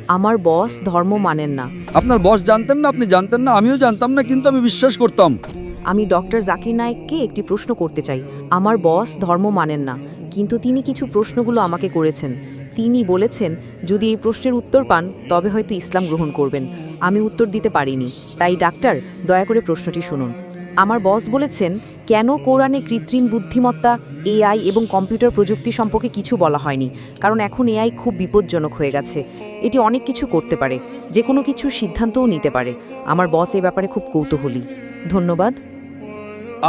আমার বস ধর্ম মানেন না। আপনার বস জানতেন না, আপনি জানতেন না, আমিও জানতাম না, কিন্তু আমি বিশ্বাস করতাম। আমি ডক্টর জাকির নায়েককে একটি প্রশ্ন করতে চাই। আমার বস ধর্ম মানেন না, কিন্তু তিনি কিছু প্রশ্নগুলো আমাকে করেছেন। তিনি বলেছেন যদি এই প্রশ্নের উত্তর পান তবে হয়তো ইসলাম গ্রহণ করবেন। আমি উত্তর দিতে পারিনি। তাই ডাক্তার, দয়া করে প্রশ্নটি শুনুন। আমার বস বলেছেন কেন কোরআনে কৃত্রিম বুদ্ধিমত্তা, এআই এবং কম্পিউটার প্রযুক্তি সম্পর্কে কিছু বলা হয়নি। কারণ এখন এআই খুব বিপজ্জনক হয়ে গেছে। এটি অনেক কিছু করতে পারে, যে কোনো কিছু সিদ্ধান্তও নিতে পারে। আমার বস এ ব্যাপারে খুব কৌতূহলী। ধন্যবাদ।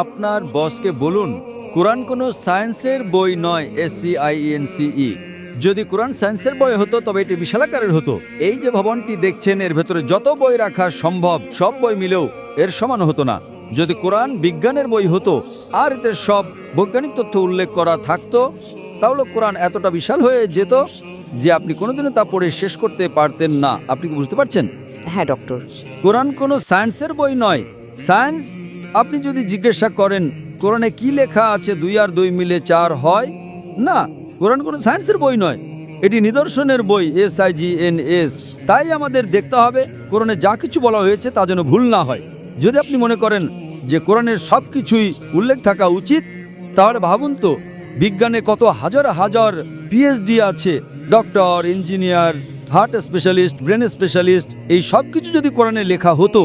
আপনার বসকে বলুন কোরআন কোনো সায়েন্সের বই নয়, SCIENCE। যদি কোরআন সায়েন্সের বই হতো তবে এটি বিশালাকারের হতো। এই যে ভবনটি দেখছেন, এর ভেতরে যত বই রাখা সম্ভব সব বই মিলেও এর সমান হতো না। যদি কোরআন বিজ্ঞানের বই হতো আর এতে সব বৈজ্ঞানিক তথ্য উল্লেখ করা থাকতো, তাহলে কোরআন এতটা বিশাল হয়ে যেত যে আপনি কোনোদিনও তা পড়ে শেষ করতে পারতেন না। আপনি কি বুঝতে পারছেন? হ্যাঁ ডক্টর। কোরআন কোনো সায়েন্সের বই নয়। সায়েন্স, আপনি যদি জিজ্ঞাসা করেন কোরআনে কি লেখা আছে 2 আর 2 মিলে 4 হয়, না, কোরআন কোনো সায়েন্সের বই নয়, এটি নিদর্শনের বই, SIGNS। তাই আমাদের দেখতে হবে কোরআনে যা কিছু বলা হয়েছে তা যেন ভুল না হয়। যদি আপনি মনে করেন যে কোরআনের সব কিছুই উল্লেখ থাকা উচিত, তাহলে ভাবুন তো বিজ্ঞানে কত হাজার হাজার PhD আছে, doctor, engineer, heart specialist, brain specialist. এই সব কিছু যদি কোরআনে লেখা হতো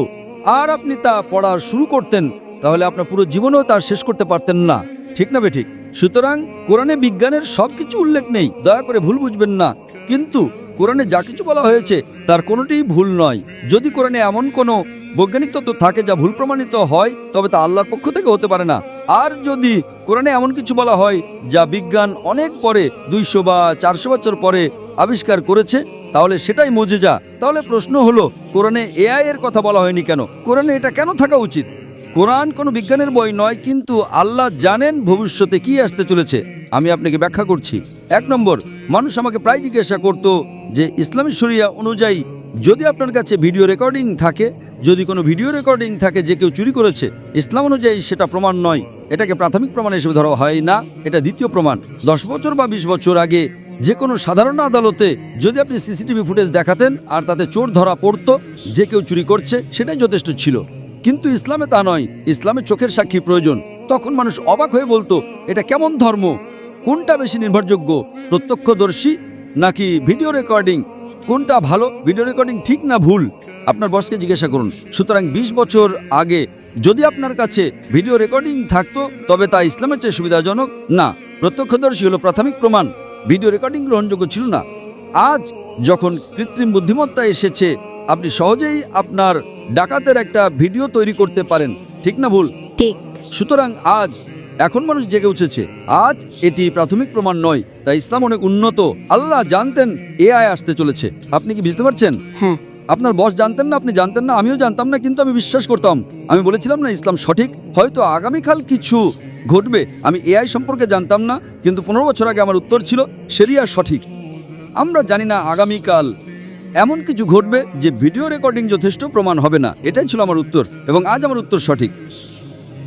আর আপনি তা পড়া শুরু করতেন, তাহলে আপনার পুরো জীবনেও তা শেষ করতে পারতেন না। ঠিক না বেঠিক? সুতরাং কোরআনে বিজ্ঞানের সব কিছু উল্লেখ নেই, দয়া করে ভুল বুঝবেন না। কিন্তু কোরআনে যা কিছু বলা হয়েছে তার কোনোটিই ভুল নয়। যদি কোরআনে এমন কোনো বৈজ্ঞানিক তত্ত্ব থাকে যা ভুল প্রমাণিত হয়, তবে তা আল্লাহর পক্ষ থেকে হতে পারে না। আর যদি কোরআনে এমন কিছু বলা হয় যা বিজ্ঞান অনেক পরে, 200 বা 400 বছর পরে আবিষ্কার করেছে, তাহলে সেটাই মুজিজা। তাহলে প্রশ্ন হলো কোরআনে AI এর কথা বলা হয়নি কেন? কোরআনে এটা কেন থাকা উচিত? কোরআন কোনো বিজ্ঞানের বই নয়, কিন্তু আল্লাহ জানেন ভবিষ্যতে কি আসতে চলেছে। আমি আপনাকে ব্যাখ্যা করছি। 1 নম্বর, মানুষ আমাকে প্রায় জিজ্ঞাসা করত যে ইসলামী শরিয়া অনুযায়ী যদি আপনার কাছে ভিডিও রেকর্ডিং থাকে, যদি কোনো ভিডিও রেকর্ডিং থাকে যে কেউ চুরি করেছে, ইসলাম অনুযায়ী সেটা প্রমাণ নয়, এটাকে প্রাথমিক প্রমাণ হিসেবে ধরা হয় না, এটা দ্বিতীয় প্রমাণ। 10 বছর বা 20 বছর আগে যে কোনো সাধারণ আদালতে যদি আপনি সিসিটিভি ফুটেজ দেখাতেন আর তাতে চোর ধরা পড়তো, যে কেউ চুরি করছে, সেটাই যথেষ্ট ছিল। কিন্তু ইসলামে তা নয়। ইসলামে চোখের সাক্ষী প্রয়োজন। তখন মানুষ অবাক হয়ে বলতো এটা কেমন ধর্ম, কোনটা বেশি নির্ভরযোগ্য, প্রত্যক্ষদর্শী নাকি ভিডিও রেকর্ডিং, কোনটা ভালো, ভিডিও রেকর্ডিং ঠিক না ভুল? আপনার বসকে জিজ্ঞাসা করুন। সুতরাং 20 বছর আগে যদি আপনার কাছে ভিডিও রেকর্ডিং থাকতো তবে তা ইসলামের চেয়ে সুবিধাজনক না। প্রত্যক্ষদর্শী হলো প্রাথমিক প্রমাণ, ভিডিও রেকর্ডিং গ্রহণযোগ্য ছিল না। আজ যখন কৃত্রিম বুদ্ধিমত্তা এসেছে, আপনি সহজেই আপনার ডাকাতের একটা ভিডিও তৈরি করতে পারেন। ঠিক না ভুল? ঠিক। সুতরাং এখন মানুষ জেগে উঠেছে। আজ এটি প্রাথমিক প্রমাণ নয়। তাই ইসলাম অনেক উন্নত। আল্লাহ জানতেন AI আসতে চলেছে। আপনি কি বুঝতে পারছেন? হ্যাঁ। আপনার বস জানতেন না, আপনি জানতেন না, আমিও জানতাম না, কিন্তু আমি বিশ্বাস করতাম। আমি বলেছিলাম না ইসলাম সঠিক। হয়তো আগামীকাল কিছু ঘটবে। আমি AI সম্পর্কে জানতাম না, কিন্তু 15 বছর আগে আমার উত্তর ছিল শরিয়া সঠিক। আমরা জানি না আগামীকাল এমন কিছু ঘটবে যে ভিডিও রেকর্ডিং যথেষ্ট প্রমাণ হবে না। এটাই ছিল আমার উত্তর, এবং আজ আমার উত্তর সঠিক।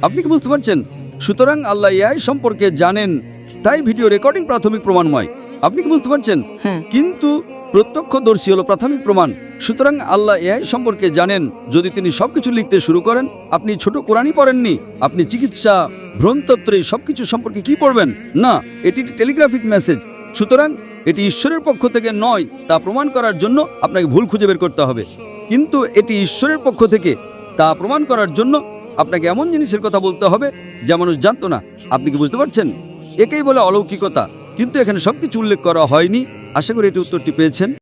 আপনি কি বুঝতে পারছেন? সুতরাং আল্লাহ AI সম্পর্কে জানেন, তাই ভিডিও রেকর্ডিং প্রাথমিক প্রমাণময়। আপনি কি বুঝতে পারছেন? হ্যাঁ। কিন্তু প্রত্যক্ষদর্শী হলো প্রাথমিক প্রমাণ। সুতরাং আল্লাহ AI সম্পর্কে জানেন। যদি তিনি সবকিছু লিখতে শুরু করেন, আপনি ছোট কোরআনই পড়েননি, আপনি চিকিৎসা, ভ্রণতত্ত্ব সবকিছু সম্পর্কে কি পড়বেন? না, এটি টেলিগ্রাফিক মেসেজ। সুতরাং এটি ঈশ্বরের পক্ষ থেকে নয়, তা প্রমাণ করার জন্য আপনাকে ভুল খুঁজে বের করতে হবে। কিন্তু এটি ঈশ্বরের পক্ষ থেকে, তা প্রমাণ করার জন্য আপনাকে এমন জিনিসের কথা বলতে হবে যা মানুষ জানতো না। আপনি কি বুঝতে পারছেন? একেই বলে অলৌকিকতা। কিন্তু এখানে সবকিছু উল্লেখ করা হয়নি। আশা করি এটি উত্তরটি পেয়েছেন।